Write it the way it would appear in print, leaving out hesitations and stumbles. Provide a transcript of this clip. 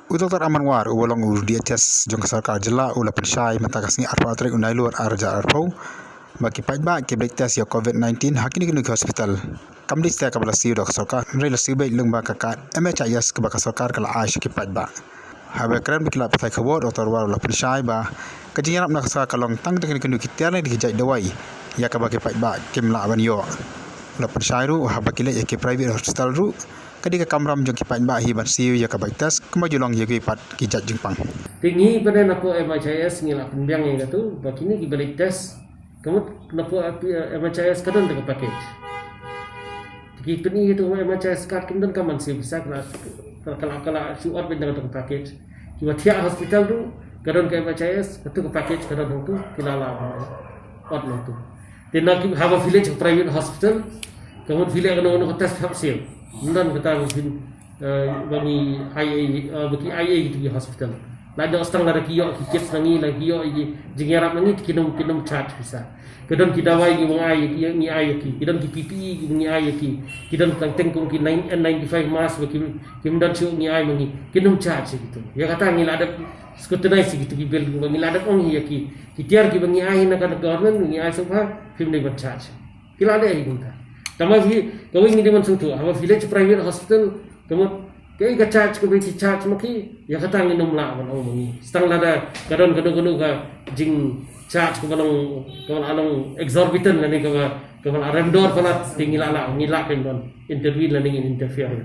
Dr. Amanwar ubolong DHS jong sarkar jela ula pensyai mentakasni arpa atrik unai luar arja arpau bagi pajba ke break test ya COVID-19 hakini kini ke hospital kamdi stia kabala siu dok sarkar nrei la siu bai lengba kakat MHIS ke baka sarkar kala aish ke pajba habe keren bikila patai khawor Dr. War ula pensyai ba kajingarap nak sa kalong tang tekni kini kitiarne dikijai dawai ya ka bagi pajba kimla ban yo ula pensyai ru habakile ya ke private hospital ru kadika kamram jong kipan ba hi ban siu ya ka baitas kemajulong ya ki pat kijat jingpang tinggi pada napo MHIS ngila pembiang yang itu bakini ki balik tes kamu napo MHIS kadang dengan package ki peni itu MHIS card kemudian kaman sih bisa kalau suat benda dengan package kiwa tiap hospital tu kadang ke MHIS itu ke package kadang tu kilala ot tu dan nak have a village private hospital kamu village kalau tes hasil kemudian kita mungkin bagi IA gitu di hospital. Lada ostang ada kiok kits nangi lagi kiok ini jengerap nangi kinum charge bisa. Kedon kita wai gi mengai ki ai ki. Kedon ki PPE gi mengai ki. Kedon teng kung ki N95 mask bagi kemudian cu ai mengi kinum charge gitu. Ya kata ngil ada scrutinize gitu ki bel ngil ada ong ya ki. Tiar ki mengai na kan government mengai semua film ni charge. Kila ada ini. Tama kau ingin di mana tu? Apa village private hospital? Kamu kau ingin charge kau ingin charge maki? Ya kata ingin nomla mana orang ni. Setang lada kadang ka jing charge kau anong exorbitant lani kau remdor pala tinggi lala ngilak kan interview lani interfere.